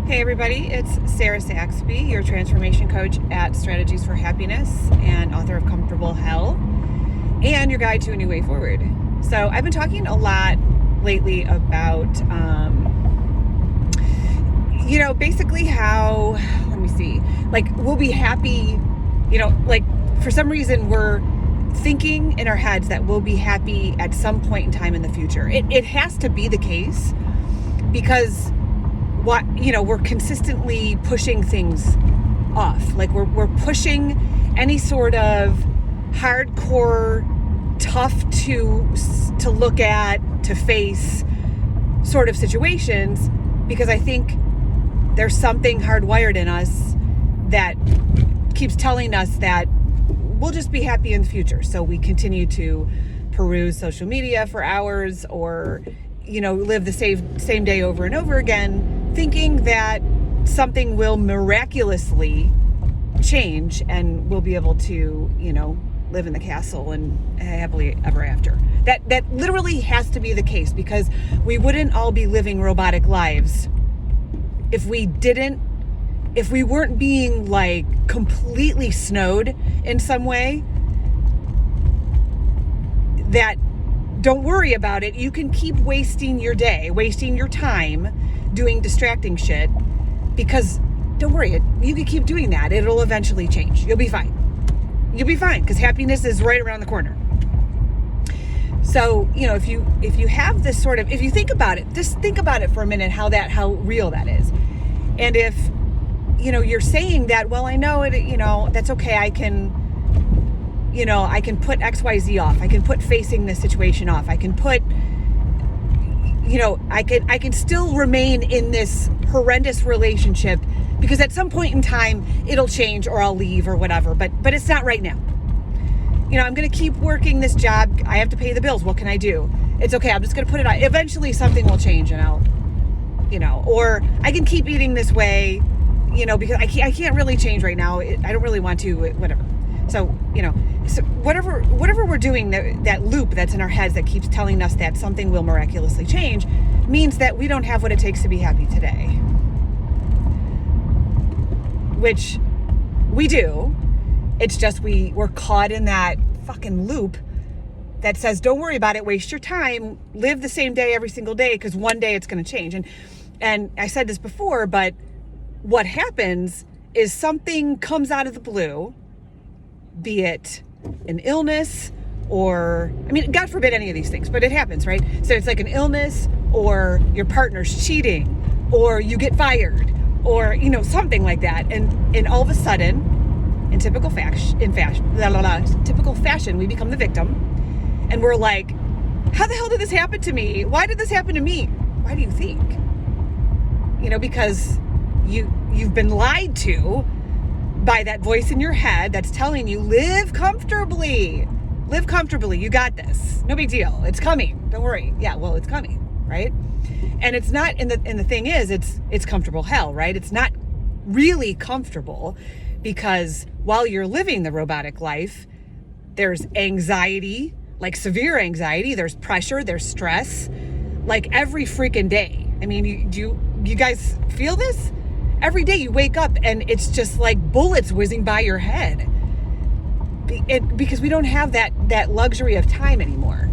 Hey everybody, it's Sarah Saxby, your transformation coach at Strategies for Happiness and author of Comfortable Hell and your guide to a new way forward. So I've been talking a lot lately about, basically how, we'll be happy, for some reason we're thinking in our heads that we'll be happy at some point in time in the future. It has to be the case because we're consistently pushing things off. Like we're pushing any sort of hardcore, tough to look at, to face sort of situations, because I think there's something hardwired in us that keeps telling us that we'll just be happy in the future. So we continue to peruse social media for hours or, live the same day over and over again, thinking that something will miraculously change and we'll be able to, live in the castle and happily ever after. That literally has to be the case, because we wouldn't all be living robotic lives if we weren't being completely snowed in some way. That don't worry about it. You can keep wasting your day, wasting your time doing distracting shit, because don't worry, you can keep doing that. It'll eventually change. You'll be fine. You'll be fine, because happiness is right around the corner. So, if you have this sort of, if you think about it, just think about it for a minute, how real that is. And if, you're saying that, well, I know it, that's okay. I can put XYZ off. I can put facing this situation off. I can put, I can still remain in this horrendous relationship because at some point in time it'll change or I'll leave or whatever, but it's not right now. I'm going to keep working this job. I have to pay the bills. What can I do? It's okay. I'm just going to put it on. Eventually something will change and I'll, or I can keep eating this way, because I can't really change right now. I don't really want to, whatever. So, so whatever we're doing, that loop that's in our heads that keeps telling us that something will miraculously change, means that we don't have what it takes to be happy today. Which we do. It's just we're caught in that fucking loop that says, don't worry about it, waste your time, live the same day every single day, because one day it's going to change. And I said this before, but what happens is something comes out of the blue, be it an illness or, God forbid any of these things, but it happens, right? So it's like an illness, or your partner's cheating, or you get fired, or, something like that. And all of a sudden, in typical fashion, we become the victim. And we're like, how the hell did this happen to me? Why did this happen to me? Why do you think? Because you've been lied to by that voice in your head that's telling you, live comfortably, you got this, no big deal, it's coming, don't worry. Yeah, well, it's coming, right? And it's not, and the thing is, it's comfortable hell, right? It's not really comfortable, because while you're living the robotic life, there's anxiety, severe anxiety, there's pressure, there's stress, every freaking day. Do you guys feel this? Every day you wake up and it's just like bullets whizzing by your head. Because we don't have that luxury of time anymore,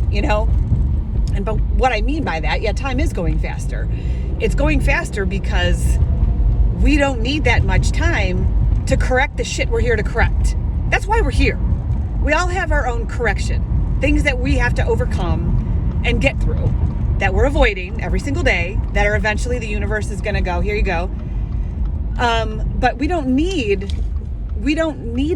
But what I mean by that, time is going faster. It's going faster because we don't need that much time to correct the shit we're here to correct. That's why we're here. We all have our own correction, things that we have to overcome and get through, that we're avoiding every single day, that are eventually the universe is going to go, here you go. But we don't need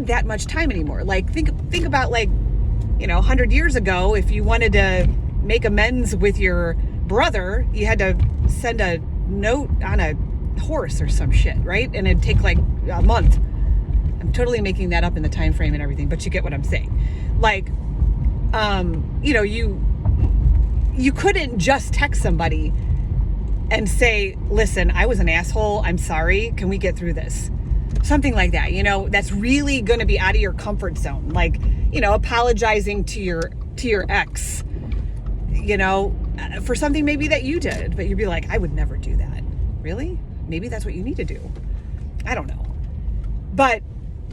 that much time anymore. Think about 100 years ago, if you wanted to make amends with your brother, you had to send a note on a horse or some shit, right? And it'd take a month. I'm totally making that up in the time frame and everything, but you get what I'm saying. You couldn't just text somebody and say, listen, I was an asshole, I'm sorry, can we get through this? Something like that, that's really going to be out of your comfort zone. Apologizing to your ex, for something maybe that you did, but you'd be like, I would never do that. Really? maybe that's what you need to do. I don't know. But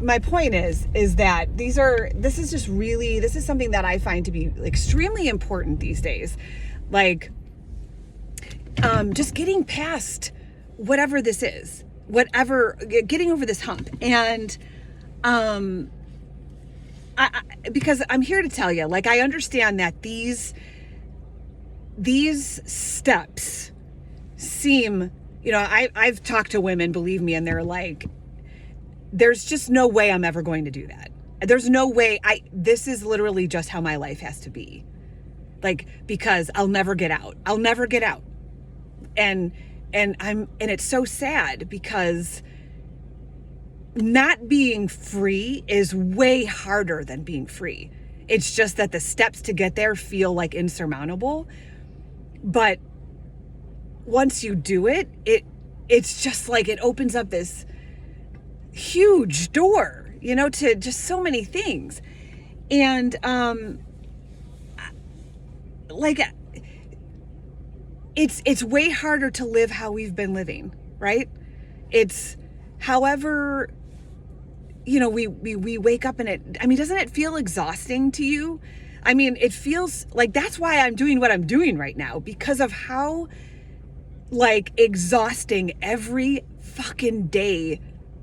my point is that this is something that I find to be extremely important these days. Like, just getting past whatever this is, getting over this hump. And, because I'm here to tell you, like, I understand that these steps seem, I've talked to women, believe me, and they're like, there's just no way I'm ever going to do that. There's no way. This is literally just how my life has to be. Like, because I'll never get out. And it's so sad because not being free is way harder than being free. It's just that the steps to get there feel like insurmountable. But once you do it, it's just like it opens up this huge door, to just so many things. And like, it's way harder to live how we've been living, right? It's however, we wake up and doesn't it feel exhausting to you? It feels like that's why I'm doing what I'm doing right now, because of how like exhausting every fucking day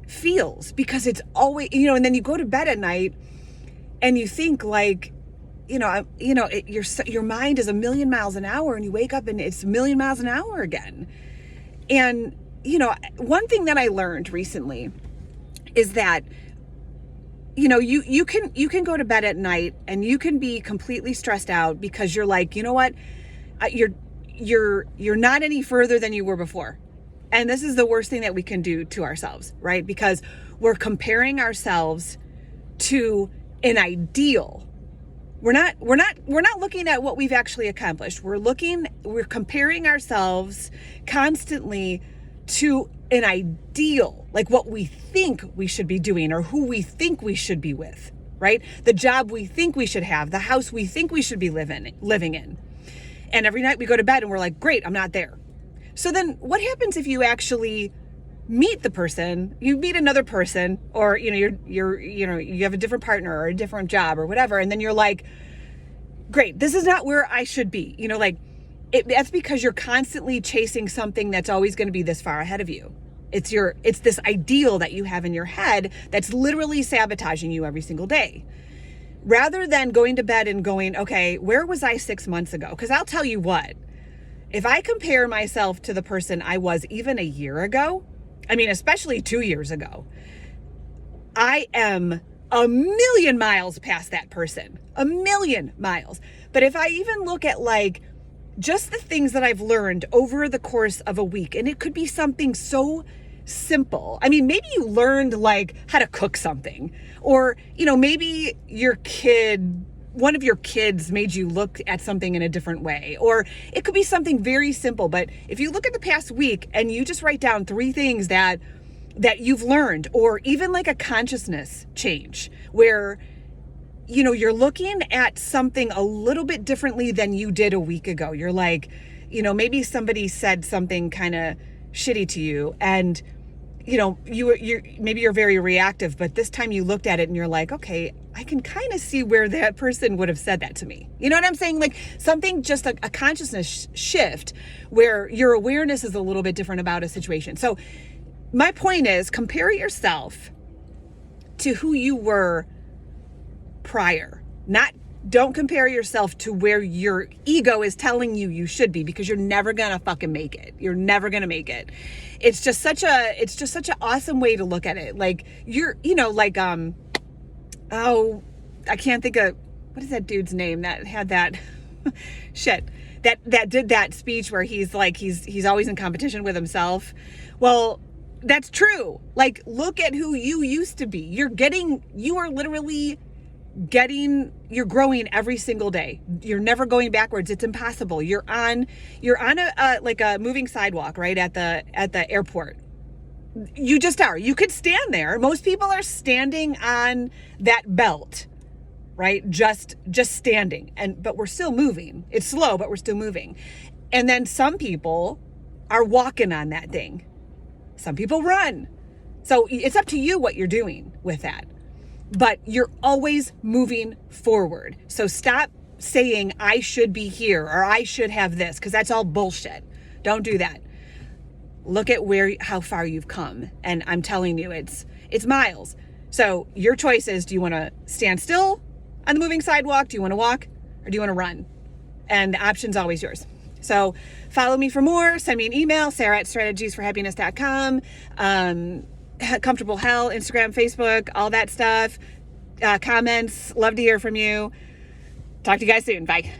feels, because it's always, and then you go to bed at night and you think like, your mind is a million miles an hour, and you wake up and it's a million miles an hour again. And, one thing that I learned recently is that, you can go to bed at night and you can be completely stressed out because you're like, you know what, you're not any further than you were before. And this is the worst thing that we can do to ourselves, right? Because we're comparing ourselves to an ideal. We're not looking at what we've actually accomplished. We're comparing ourselves constantly to an ideal, like what we think we should be doing or who we think we should be with, right? The job we think we should have, the house we think we should be living in. And every night we go to bed and we're like, great, I'm not there. So then what happens if you actually meet the person, you meet another person, or, you have a different partner or a different job or whatever. And then you're like, great, this is not where I should be. That's because you're constantly chasing something that's always going to be this far ahead of you. It's this ideal that you have in your head that's literally sabotaging you every single day. Rather than going to bed and going, okay, where was I 6 months ago? Because I'll tell you what, if I compare myself to the person I was even a year ago, especially 2 years ago, I am a million miles past that person, a million miles. But if I even look at like just the things that I've learned over the course of a week, and it could be something so simple. Maybe you learned like how to cook something, or, maybe one of your kids made you look at something in a different way, or it could be something very simple. But if you look at the past week and you just write down 3 things that you've learned, or even like a consciousness change where, you're looking at something a little bit differently than you did a week ago. You're like, maybe somebody said something kind of shitty to you, and, you're very reactive, but this time you looked at it and you're like, okay, I can kind of see where that person would have said that to me. You know what I'm saying? Like something, just a consciousness shift where your awareness is a little bit different about a situation. So my point is, compare yourself to who you were prior. Don't compare yourself to where your ego is telling you should be, because you're never gonna fucking make it. You're never gonna make it. It's just such an awesome way to look at it. Like I can't think of, what is that dude's name that had that shit that did that speech where he's like, he's always in competition with himself. Well, that's true. Like, look at who you used to be. You're growing every single day. You're never going backwards. It's impossible. You're on a moving sidewalk, right? At the airport. You just are. You could stand there. Most people are standing on that belt, right? Just standing. But we're still moving. It's slow, but we're still moving. And then some people are walking on that thing. Some people run. So it's up to you what you're doing with that. But you're always moving forward. So stop saying, I should be here or I should have this, because that's all bullshit. Don't do that. Look at how far you've come. And I'm telling you, it's miles. So your choice is, do you want to stand still on the moving sidewalk? Do you want to walk? Or do you want to run? And the option's always yours. So follow me for more. Send me an email, sarah@strategiesforhappiness.com. Comfortable Hell, Instagram, Facebook, all that stuff. Comments. Love to hear from you. Talk to you guys soon. Bye.